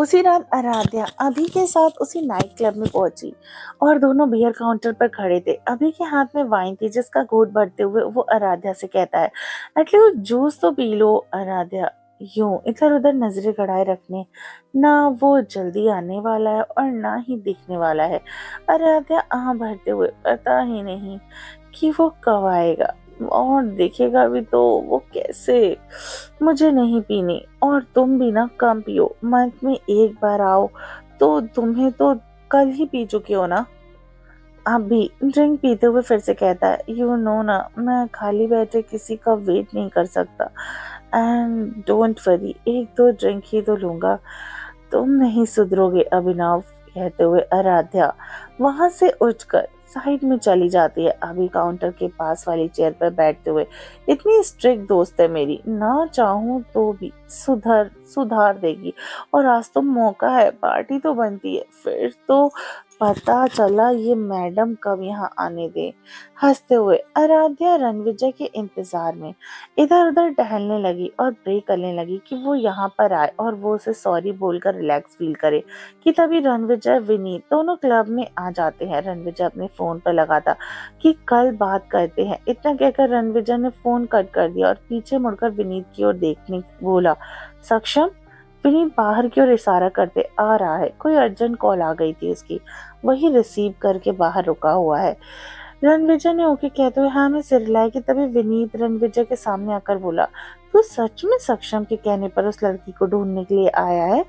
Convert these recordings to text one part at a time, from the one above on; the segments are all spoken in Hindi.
उसी रात आराध्या अभी के साथ उसी नाइट क्लब में पहुंची और दोनों बियर काउंटर पर खड़े थे। अभी के हाथ में वाइन थी जिसका घूंट भरते हुए वो आराध्या से कहता है, एटलीस्ट जूस तो पी लो। आराध्या यूं इधर उधर नजरें गड़ाए रखने, ना वो जल्दी आने वाला है और ना ही दिखने वाला है। आराध्या आह भरते हुए, पता ही नहीं कि वो कब आएगा और देखेगा भी तो वो कैसे। मुझे नहीं पीनी और तुम भी ना कम पियो, मंथ में एक बार आओ तो तुम्हें तो कल ही पी चुके हो ना। आप भी ड्रिंक पीते हुए फिर से कहता है, यू नो ना मैं खाली बैठे किसी का वेट नहीं कर सकता। एंड डोंट वरी, एक दो ड्रिंक ही तो लूंगा, तुम नहीं सुधरोगे अभिनव। कहते हुए आराध्या वहां से उठकर साइड में चली जाती है। अभी काउंटर के पास वाली चेयर पर बैठते हुए, इतनी स्ट्रिक्ट दोस्त है मेरी, ना चाहूं तो भी सुधार देगी। और आज तो मौका है, पार्टी तो बनती है। फिर तो पता चला ये मैडम कब यहाँ आने दे। हंसते हुए आराध्या रणविजय के इंतजार में इधर उधर टहलने लगी और प्रे करने लगी कि वो यहाँ पर आए और वो उसे सॉरी बोलकर रिलैक्स फील करे। कि तभी रणविजय विनीत दोनों क्लब में आ जाते हैं। रणविजय अपने फोन पर लगा था कि कल बात करते हैं। इतना कहकर रणविजय ने फोन कट कर दिया और पीछे मुड़कर विनीत की ओर देखने बोला, सक्षम। विनीत बाहर की ओर इशारा करते आ रहा है। कोई अर्जेंट कॉल आ गई थी उसकी, वही रिसीव करके बाहर रुका हुआ है। रणविजय ने ओके कहते हुए हाँ में सिर हिलाया कि तभी विनीत रणविजय के सामने आकर बोला, तू सच में सक्षम के कहने पर उस लड़की को ढूंढने के लिए आया है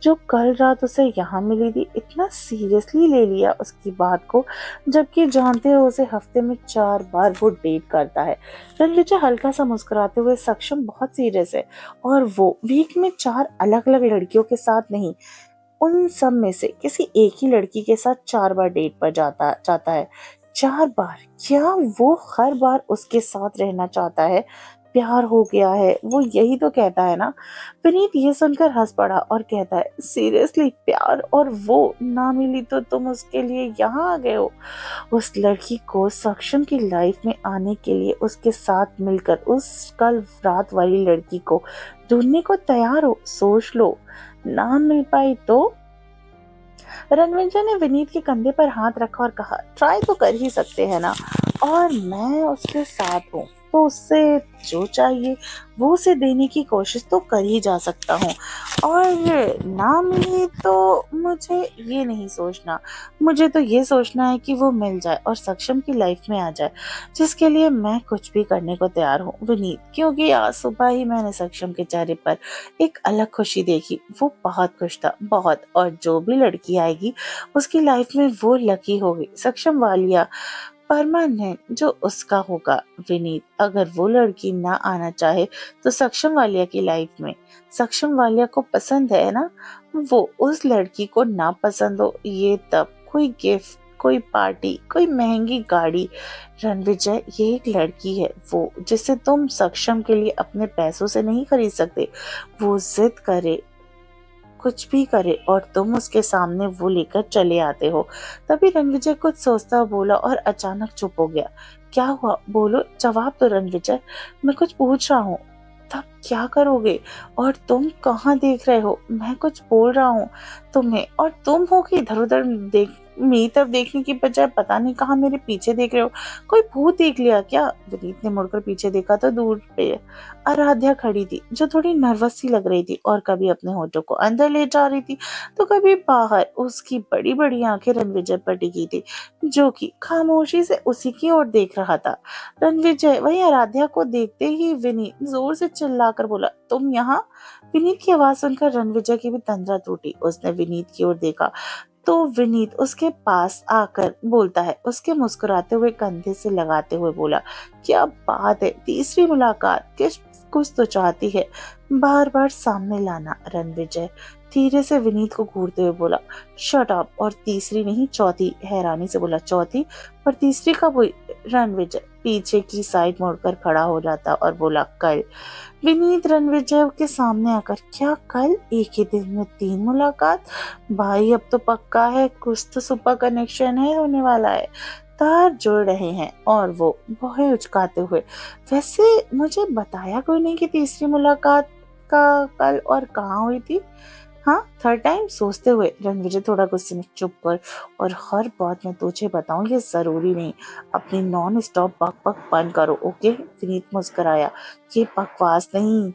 जो कल रात उसे यहाँ मिली थी? इतना सीरियसली ले लिया उसकी बात को, जबकि जानते हो उसे हफ्ते में 4 बार वो डेट करता है। रणविजय हल्का सा मुस्कुराते हुए, सक्षम बहुत सीरियस है और वो वीक में 4 अलग अलग लड़कियों के साथ नहीं, उन सब में से किसी एक ही लड़की के साथ 4 बार डेट पर जाता है। 4 बार? क्या वो हर बार उसके साथ रहना चाहता है? प्यार हो गया है, वो यही तो कहता है ना। विनीत ये सुनकर हंस पड़ा और कहता है, सीरियसली प्यार? और वो ना मिली तो तुम उसके लिए यहाँ आ गए हो? उस लड़की को सक्षम की लाइफ में आने के लिए उसके साथ मिलकर उस कल रात वाली लड़की को ढूंढने को तैयार हो? सोच लो, ना मिल पाई तो? रणविजय ने विनीत के कंधे पर हाथ रखा और कहा, ट्राई तो कर ही सकते हैं ना, और मैं उसके साथ हूँ तो उससे जो चाहिए वो उसे देने की कोशिश तो कर ही जा सकता हूँ। और ना मिले तो मुझे ये नहीं सोचना, मुझे तो ये सोचना है कि वो मिल जाए और सक्षम की लाइफ में आ जाए, जिसके लिए मैं कुछ भी करने को तैयार हूँ विनीत। क्योंकि आज सुबह ही मैंने सक्षम के चेहरे पर एक अलग खुशी देखी, वो बहुत खुश था, बहुत। और जो भी लड़की आएगी उसकी लाइफ में वो लकी होगी, सक्षम वालिया, परमानेंट, जो उसका होगा। विनीत, अगर वो लड़की ना आना चाहे तो सक्षम वालिया की लाइफ में, सक्षम वालिया को पसंद है ना, वो उस लड़की को ना पसंद हो, ये तब कोई गिफ्ट, कोई पार्टी, कोई महंगी गाड़ी। रणविजय, ये एक लड़की है वो, जिसे तुम सक्षम के लिए अपने पैसों से नहीं खरीद सकते। वो जिद करे, कुछ भी करे और तुम उसके सामने वो लेकर चले आते हो। तभी रणविजय कुछ सोचता बोला और अचानक चुप हो गया। क्या हुआ? बोलो, जवाब दो रणविजय, मैं कुछ पूछ रहा हूँ। तब क्या करोगे? और तुम कहाँ देख रहे हो? मैं कुछ बोल रहा हूँ तुम्हें और तुम हो कि इधर उधर देख, मेरी तरफ देखने की बजाय पता नहीं कहाँ मेरे पीछे देख रहे हो। कोई भूत देख लिया क्या? विनीत ने मुड़कर पीछे देखा तो दूर पे आराध्या खड़ी थी, जो थोड़ी नर्वस सी लग रही थी और कभी अपने होठों को अंदर ले जा रही थी तो कभी बाहर। उसकी बड़ी बड़ी आंखें रणविजय पर टिकी थी, जो कि खामोशी से उसी की ओर देख रहा था। रणविजय वही आराध्या को देखते ही विनीत जोर से चिल्लाकर बोला, तुम यहाँ? विनीत की आवाज सुनकर रणविजय की भी तंद्रा टूटी। उसने विनीत की ओर देखा तो विनीत उसके पास आकर बोलता है, उसके मुस्कुराते हुए कंधे से लगाते हुए बोला, क्या बात है, तीसरी मुलाकात, किस कुछ तो चाहती है, बार बार सामने लाना। रणविजय धीरे से विनीत को घूरते हुए बोला, शट अप। और तीसरी नहीं, चौथी। हैरानी से बोला, चौथी? पर तीसरी कब हुई? रणविजय पीछे की साइड मुड़कर खड़ा हो जाता और बोला, कल। विनीत रणविजय के सामने आकर, क्या कल? एक ही दिन में 3 मुलाकात? भाई अब तो पक्का है, कुछ तो सुपर कनेक्शन है, होने वाला है, तार जुड़ रहे हैं। और वो बहुत उचकाते हुए, वैसे मुझे बताया कोई नहीं कि तीसरी मुलाकात का कल और कहाँ हुई थी? हाँ, थर्ड टाइम सोचते हुए रणविजय थोड़ा गुस्से में चुप कर। और हर बात मैं तुझे बताऊं ये जरूरी नहीं। अपनी नॉन स्टॉप बक बक बंद करो, ओके? विनीत मुस्कुराया। ये बकवास नहीं,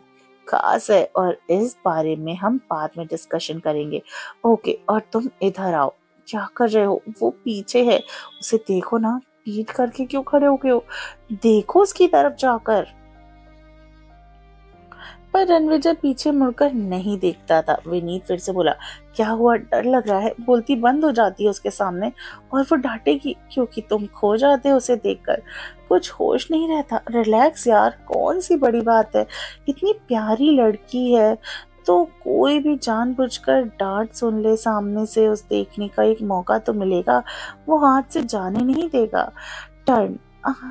खास है, और इस बारे में हम बाद में डिस्कशन करेंगे। ओके, और तुम इधर आओ। क्या कर रहे हो? वो पीछे है, उसे देखो ना। पीठ करके क्यों खड़े हो गए हो? देखो उसकी तरफ जाकर। पर रणविजय पीछे मुड़कर नहीं देखता था। विनीत फिर से बोला, क्या हुआ? डर लग रहा है? बोलती बंद हो जाती है उसके सामने, और वो डांटेगी क्योंकि तुम खो जाते हो उसे देखकर। कुछ होश नहीं रहता। रिलैक्स यार, कौन सी बड़ी बात है? इतनी प्यारी लड़की है तो कोई भी जानबूझकर डांट सुन ले सामने से, उस देखने का एक मौका तो मिलेगा। वो हाथ से जाने नहीं देगा। टर्न।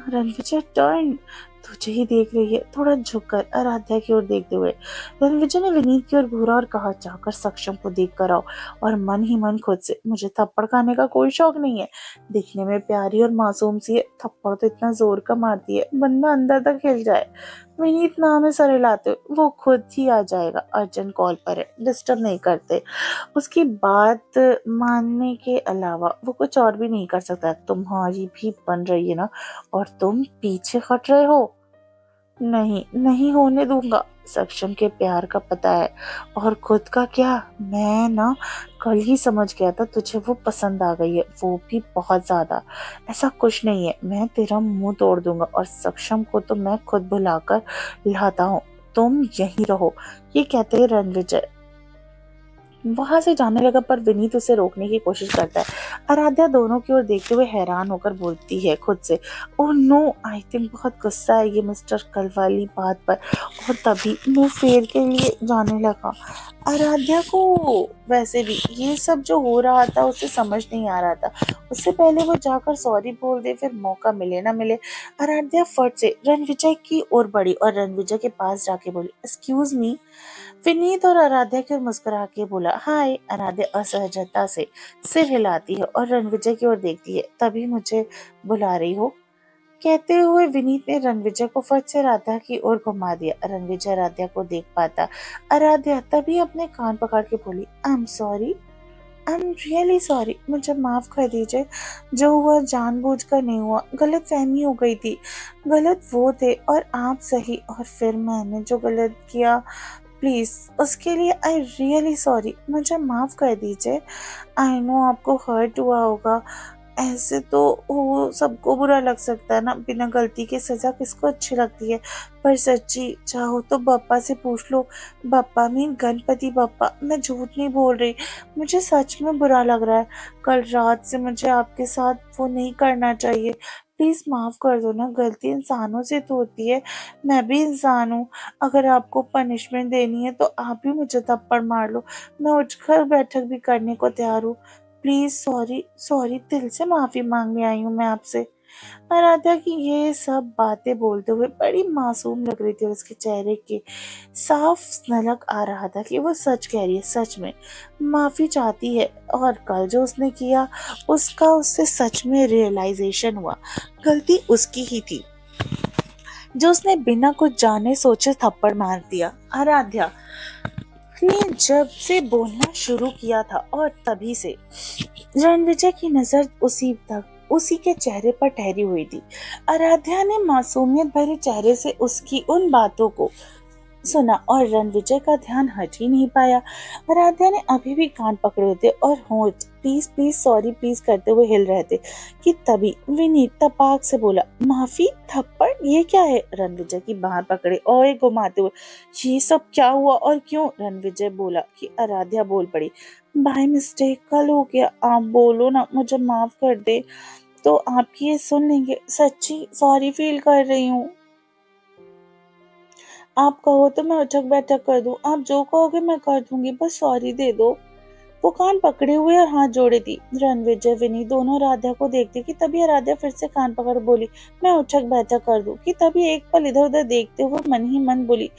रणविजय टर्न। तुझे ही देख रही है, थोड़ा झुककर आराध्या की ओर देखते हुए रणविजय ने विनीत की ओर घूरा और कहा, जाकर सक्षम को देख कर आओ। और मन ही मन खुद से, मुझे थप्पड़ खाने का कोई शौक नहीं है। दिखने में प्यारी और मासूम सी है, थप्पड़ तो इतना जोर का मारती है बंदा अंदर तक हिल जाए। विनीत नाम है सर हिलाते हुए, वो खुद ही आ जाएगा। अर्जेंट कॉल पर है, डिस्टर्ब नहीं करते। उसकी बात मानने के अलावा वो कुछ और भी नहीं कर सकता। तुम्हारी भी बन रही है ना, और तुम पीछे हट रहे हो। नहीं, नहीं होने दूंगा। सक्षम के प्यार का पता है, और खुद का क्या? मैं ना कल ही समझ गया था तुझे वो पसंद आ गई है, वो भी बहुत ज्यादा। ऐसा कुछ नहीं है, मैं तेरा मुंह तोड़ दूंगा, और सक्षम को तो मैं खुद बुलाकर लाता हूँ। तुम यहीं रहो, ये कहते हैं रणविजय वहां से जाने लगा, पर विनीत उसे रोकने की कोशिश करता है। आराध्या दोनों की ओर देखते हुए हैरान होकर बोलती है खुद से, ओह नो, आई थिंक बहुत गुस्सा है ये मिस्टर कल वाली बात पर। और तभी मुंह फेर के लिए जाने लगा। आराध्या को वैसे भी ये सब जो हो रहा था उसे समझ नहीं आ रहा था। उससे पहले वो जाकर सॉरी बोल दे, फिर मौका मिले ना मिले। आराध्या फट से रणविजय की ओर बढ़ी और रणविजय के पास जाके बोली, एक्सक्यूज मी। विनीत और आराध्या की ओर मुस्कुरा के बोला, हाय। आराध्या असहजता से सिर हिलाती है और रणविजय की ओर देखती है। तभी मुझे बुला रही हो? कहते हुए विनीत ने रणविजय को फट से राधा की ओर घुमा दिया। रणविजय आराध्या को देख पाता। आराध्या तभी अपने कान पकड़ के बोली, I am sorry, I am really sorry, मुझे माफ कर दीजिए। जो हुआ जानबूझकर नहीं हुआ, गलत फहमी हो गई थी। गलत वो थे और आप सही, और फिर मैंने जो गलत किया, प्लीज उसके लिए आई रियली सॉरी, मुझे माफ कर दीजिए। आई नो आपको हर्ट हुआ होगा। ऐसे तो वो सबको बुरा लग सकता है ना, बिना गलती के सजा किसको अच्छी लगती है? पर सच्ची चाहो तो बप्पा से पूछ लो। बप्पा मीन गणपति बप्पा, मैं झूठ नहीं बोल रही। मुझे सच में बुरा लग रहा है। कल रात से मुझे आपके साथ वो नहीं करना चाहिए। प्लीज माफ कर दो ना, गलती इंसानों से तो होती है। मैं भी इंसान हूँ। अगर आपको पनिशमेंट देनी है तो आप भी मुझे थप्पड़ मार लो, मैं उठकर बैठक भी करने को तैयार हूँ। प्लीज सॉरी, सॉरी, दिल से माफी मांगने आई हूँ मैं आपसे। आराध्या की ये सब बातें बोलते हुए बड़ी मासूम लग रही थी, और उसके चेहरे के साफ झलक आ रहा था कि वो सच कह रही है, सच में माफी चाहती है। और कल जो उसने किया उसका उससे सच में रियलाइजेशन हुआ, गलती उसकी ही थी जो उसने बिना कुछ जाने सोचे थप्पड़ मार दिया। आराध्या ने जब से बोलना शुरू किया था, और तभी से रणविजय की नजर उसी के चेहरे पर ठहरी हुई थी। आराध्या ने मासूमियत भरे चेहरे से उसकी उन बातों को सुना, और रणविजय का ध्यान हट ही नहीं पाया। आराध्या ने अभी भी कान पकड़े होते और होंठ प्लीज प्लीज सॉरी प्लीज करते हुए हिल रहे थे कि तभी विनीत तपाक से बोला, माफी? थप्पड़? ये क्या है? रणविजय की बाह पकड़े और घुमाते हुए, ये सब क्या हुआ और क्यों? रणविजय बोला कि आराध्या बोल पड़ी, बाय मिस्टेक, कल हो गया, आप बोलो ना, मुझे माफ कर दे तो आपकी ये सुन लेंगे। सच्ची सॉरी फील कर रही हूँ। आप कहो तो मैं उठक बैठक कर दूं, आप जो कहोगे मैं कर दूंगी, बस सॉरी दे दो। वो कान पकड़े हुए और हाथ जोड़े थी। रणविजय विनी दोनों राधा को देखते कि तभी आराध्या फिर से कान पकड़ बोली, मैं उठक बैठक कर दूं। कि तभी एक पल इधर उधर देखते हुए मन ही मन बोली,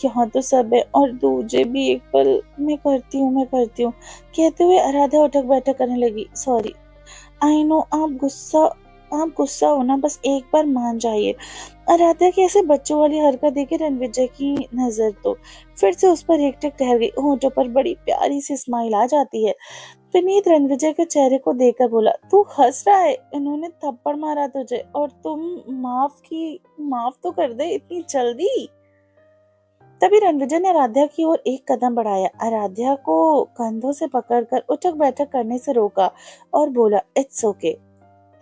यहाँ तो सब है और दूजे भी एक पल, मैं करती हूँ। कहते हुए आराध्या उठक बैठक करने लगी। सॉरी, आई नो आप गुस्सा हो ना, बस एक बार मान जाइए। आराध्या की ऐसे बच्चों वाली हरकत देखे रणविजय की नजर तो फिर से उस पर एकटक ठहर गई। होंठों पर बड़ी प्यारी सी स्माइल आ जाती है। विनीत रणविजय के चेहरे को देखकर बोला, तू हंस रहा है? इन्होंने थप्पड़ मारा तुझे और तुम माफ तो कर दे इतनी जल्दी। तभी रणविजय ने आराध्या की ओर एक कदम बढ़ाया, आराध्या को कंधों से पकड़कर उठक बैठक करने से रोका और बोला, इट्स ओके।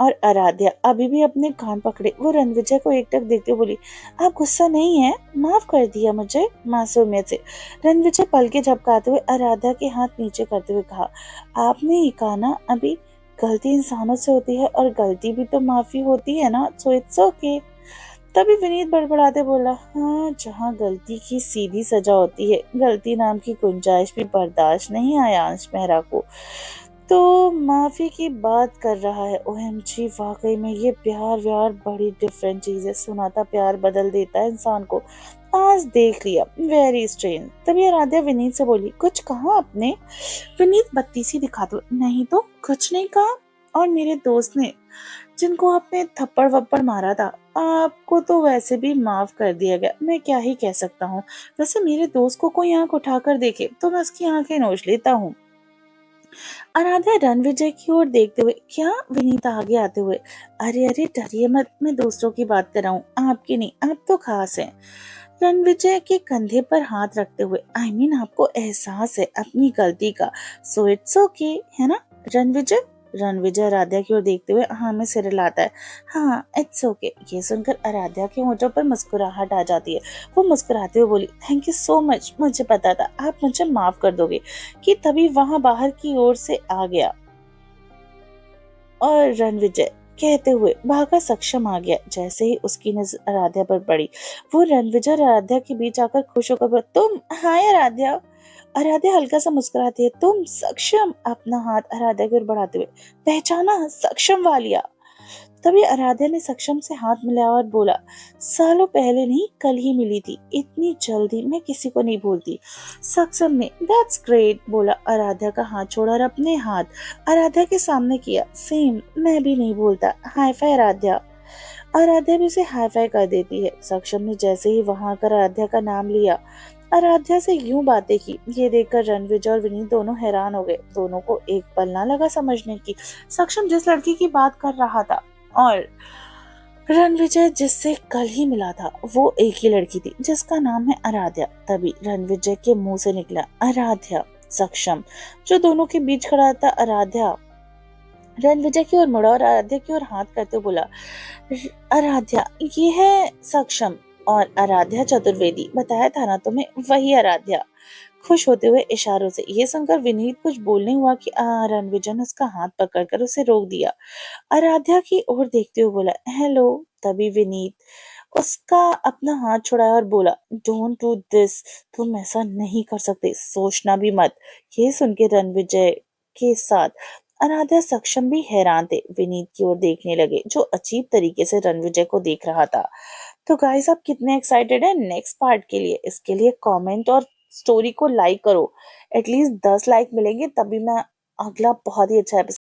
और आराध्या अभी भी अपने कान पकड़े वो रणविजय को एकटक देखते हुए बोली, आप गुस्सा नहीं है? माफ कर दिया मुझे? मासूमियत से रणविजय पलके झपकाते हुए आराध्या के हाथ नीचे करते हुए कहा, आपने ही कहा ना अभी, गलती इंसानों से होती है और गलती भी तो माफी होती है ना, सो इट्स ओके। तभी विनीत बड़बड़ाते बोला, हाँ, जहाँ गलती की सीधी सजा होती है, गलती नाम की गुंजाइश भी बर्दाश्त नहीं आयांश मेहरा को। तो माफी की बात कर रहा है। ओएमजी, वाकई में ये प्यार व्यार बड़ी डिफरेंट चीज है। सुनाता प्यार बदल देता है इंसान को। आज देख लिया, वेरी स्ट्रेंज। तभी आराध्या विनीत से बोली, कुछ कहा आपने? विनीत बत्ती सी दिखाते हुए, नहीं तो कुछ नहीं कहा। और मेरे दोस्त ने, जिनको आपने थप्पड़ वप्पड़ मारा था, आपको तो वैसे भी माफ कर दिया गया। मैं क्या ही कह सकता हूँ। वैसे मेरे दोस्त को कोई आंख उठाकर देखे तो मैं उसकी आंखें नोच लेता हूँ। आराध्या रणविजय की ओर देखते हुए, क्या? विनीत आगे आते हुए, अरे अरे डरिए मत, मैं दूसरों की बात कर रहा हूँ, आपकी नहीं, आप तो खास हैं। रणविजय के कंधे पर हाथ रखते हुए, आई मीन आपको एहसास है अपनी गलती का, सो इट्स ओके, है ना रणविजय? रणविजय आराध्या की ओर देखते हुए हाँ में सिर हिलाता है। हाँ, इट्स ओके। ये सुनकर आराध्या के होठों पर मुस्कुराहट आ जाती है। वो मुस्कुराते हुए बोली, थैंक यू सो मच, मुझे पता था आप मुझे माफ कर दोगे। कि तभी वहां बाहर की ओर से आ गया और रणविजय कहते हुए भागा सक्षम आ गया। जैसे ही उसकी नजर आराध्या पर पड़ी, वो रणविजय और आराध्या के बीच आकर खुश होकर बोला, तुम? हाय आराध्या। आराध्या हल्का सा मुस्कुराती है, तुम? सक्षम अपना हाथ आराध्या की ओर बढ़ाते हुए, पहचाना? सक्षम वालिया। तभी आराध्या ने सक्षम से हाथ मिलाया और बोला, सालों पहले नहीं, कल ही मिली थी, इतनी जल्दी मैं किसी को नहीं भूलती। सक्षम ने दैट्स ग्रेट बोला, आराध्या का हाथ छोड़ा और अपने हाथ आराध्या के सामने किया। सेम, मैं भी नहीं भूलता। Hi fi Aaradhya. आराध्या भी उसे हाई फाई कर देती है। सक्षम ने जैसे ही वहां आकर आराध्या का नाम लिया, आराध्या से यूं बातें की, ये देखकर रणविजय और विनीत दोनों हैरान हो गए। दोनों को एक पल ना लगा समझने की सक्षम जिस लड़की की बात कर रहा था और रणविजय जिससे कल ही मिला था, वो एक ही लड़की थी जिसका नाम है आराध्या। तभी रणविजय के मुंह से निकला, आराध्या। सक्षम जो दोनों के बीच खड़ा था, आराध्या रणविजय की ओर मुड़ा और आराध्या की ओर हाथ करते बोला, आराध्या, ये है सक्षम और आराध्या चतुर्वेदी, बताया था ना तुम्हें, वही आराध्या। खुश होते हुए इशारों से। ये सुनकर विनीत कुछ बोलने हुआ कि रणविजय ने उसका हाथ पकड़कर उसे रोक दिया। आराध्या की ओर देखते हुए बोला, हेलो। तभी विनीत उसका अपना हाथ छुड़ाया और बोला, डोंट डू दिस, तुम ऐसा नहीं कर सकते, सोचना भी मत। ये सुन के रणविजय के साथ आराध्या सक्षम भी हैरान थे। विनीत की ओर देखने लगे जो अजीब तरीके से रणविजय को देख रहा था। तो गाइस, आप कितने एक्साइटेड हैं नेक्स्ट पार्ट के लिए? इसके लिए कमेंट और स्टोरी को लाइक करो। एटलीस्ट 10 लाइक मिलेंगे तभी मैं अगला बहुत ही अच्छा